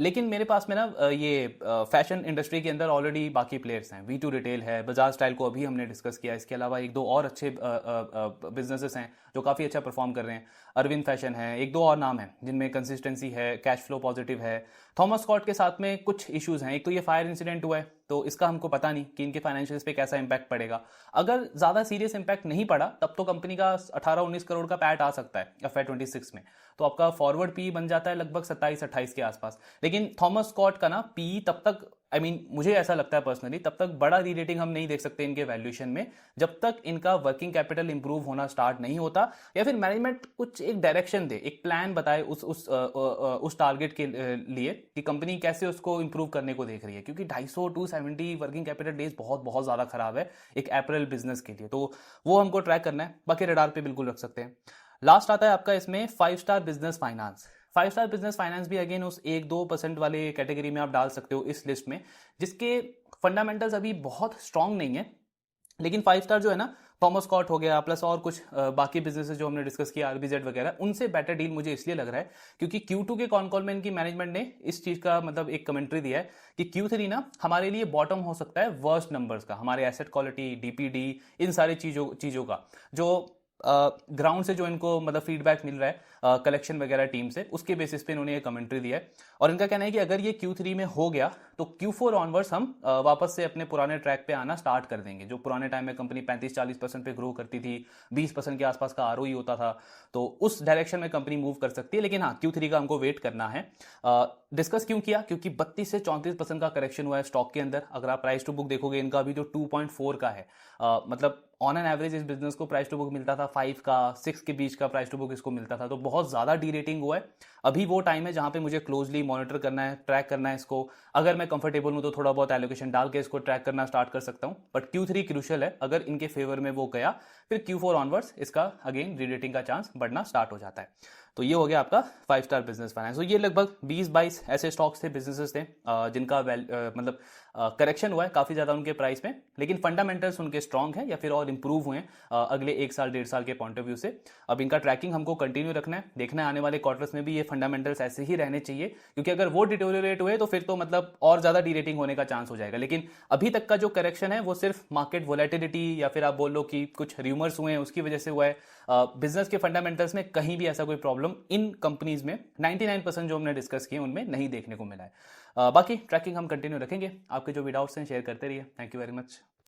लेकिन मेरे पास में ना ये फैशन इंडस्ट्री के अंदर ऑलरेडी बाकी प्लेयर्स हैं, V2 रिटेल है, बजाज स्टाइल को अभी हमने डिस्कस किया, इसके अलावा एक दो और अच्छे बिजनेसेस हैं जो काफ़ी अच्छा परफॉर्म कर रहे हैं। अरविंद फैशन है, एक दो और नाम है जिनमें कंसिस्टेंसी है, कैश फ्लो पॉजिटिव है। थॉमस स्कॉट के साथ में कुछ इश्यूज हैं, एक तो ये फायर इंसिडेंट हुआ है तो इसका हमको पता नहीं कि इनके फाइनेंशियल्स पे कैसा इंपैक्ट पड़ेगा। अगर ज्यादा सीरियस इंपैक्ट नहीं पड़ा तब तो कंपनी का 18-19 करोड़ का पैट आ सकता है FY26 में, तो आपका फॉरवर्ड पी बन जाता है लगभग 27-28 के आसपास। लेकिन थॉमस स्कॉट का ना पी तब तक मुझे ऐसा लगता है पर्सनली, तब तक बड़ा री रेटिंग हम नहीं देख सकते इनके वैल्यूएशन में जब तक इनका वर्किंग कैपिटल इंप्रूव होना स्टार्ट नहीं होता, या फिर मैनेजमेंट कुछ एक डायरेक्शन दे, एक प्लान बताए उस टारगेट के लिए कि कंपनी कैसे उसको इंप्रूव करने को देख रही है। क्योंकि 250-270 वर्किंग कैपिटल डेज बहुत बहुत ज़्यादा खराब है एक अप्रैल बिजनेस के लिए, तो वो हमको ट्रैक करना है। बाकी रडार पे बिल्कुल रख सकते हैं। लास्ट आता है आपका इसमें 5 star business finance. 5 star business finance भी अगेन उस 1-2% वाले कैटेगरी में आप डाल सकते हो इस लिस्ट में, जिसके फंडामेंटल्स अभी बहुत स्ट्रांग नहीं है। लेकिन 5 स्टार जो है ना, थॉमस स्कॉट हो गया प्लस और कुछ बाकी बिजनेसेस जो हमने डिस्कस किया, आरबीजेड वगैरह, उनसे बेटर डील मुझे इसलिए लग रहा है क्योंकि Q2 के कॉन कॉल में इनकी मैनेजमेंट ने इस चीज का मतलब एक कमेंट्री दिया है कि Q3 ना हमारे लिए बॉटम हो सकता है वर्स्ट नंबर्स का, हमारे एसेट क्वालिटी, डीपीडी, इन सारी चीजों का जो ग्राउंड से जो इनको मतलब फीडबैक मिल रहा है कलेक्शन वगैरह टीम से, उसके बेसिस पे इन्होंने ये कमेंट्री दिया है। और इनका कहना है कि अगर ये Q3 में हो गया तो Q4 ऑनवर्ड्स हम वापस से अपने पुराने ट्रैक पे आना स्टार्ट कर देंगे। जो पुराने टाइम में कंपनी 35-40% पे ग्रो करती थी, 20% के आसपास का ROE होता था, तो उस डायरेक्शन में कंपनी मूव कर सकती है। लेकिन हाँ, Q3 का हमको वेट करना है। डिस्कस क्यों किया? क्योंकि 32 से 34% का करेक्शन हुआ है स्टॉक के अंदर। अगर आप प्राइस टू बुक देखोगे इनका अभी जो 2.4 का है, मतलब ऑन एन एवरेज इस बिजनेस को प्राइस टू बुक मिलता था 5 का 6 के बीच का प्राइस टू बुक इसको मिलता था, तो बहुत ज्यादा डी रेटिंग हुआ है। अभी वो टाइम है जहां पे मुझे क्लोजली मॉनिटर करना है, ट्रैक करना है इसको। अगर मैं कंफर्टेबल हूं तो थोड़ा बहुत एलोकेशन डाल के इसको ट्रैक करना स्टार्ट कर सकता हूं, बट Q3 क्रूशियल है। अगर इनके फेवर में वो गया, फिर Q4 ऑनवर्ड्स इसका अगेन री रेटिंग का चांस बढ़ना स्टार्ट हो जाता है। तो ये हो गया आपका 5 स्टार बिजनेस फाइनेंस। तो ये लगभग 20-22 ऐसे स्टॉक्स थे, बिजनेसेस थे जिनका मतलब करेक्शन हुआ है काफी ज्यादा उनके प्राइस में, लेकिन फंडामेंटल्स उनके स्ट्रांग है या फिर और इंप्रूव हुए हैं अगले 1 साल 1.5 साल के पॉइंट ऑफ व्यू से। अब इनका ट्रैकिंग हमको कंटिन्यू रखना है, देखना है आने वाले क्वार्टर्स में भी ये फंडामेंटल्स ऐसे ही रहने चाहिए, क्योंकि अगर वो डिटोरिएट हुए तो फिर तो मतलब और ज्यादा डी रेटिंग होने का चांस हो जाएगा। लेकिन अभी तक का जो करेक्शन है वो सिर्फ मार्केट वोलेटिलिटी या फिर आप बोल लो कि कुछ र्यूमर्स हुए हैं उसकी वजह से हुआ है। बिजनेस के फंडामेंटल्स में कहीं भी ऐसा कोई प्रॉब्लम इन कंपनीज में 99% जो हमने डिस्कस किए उनमें नहीं देखने को मिला है। बाकी ट्रैकिंग हम कंटिन्यू रखेंगे। आपके जो भी डाउट्स हैं शेयर करते रहिए। Thank you very much.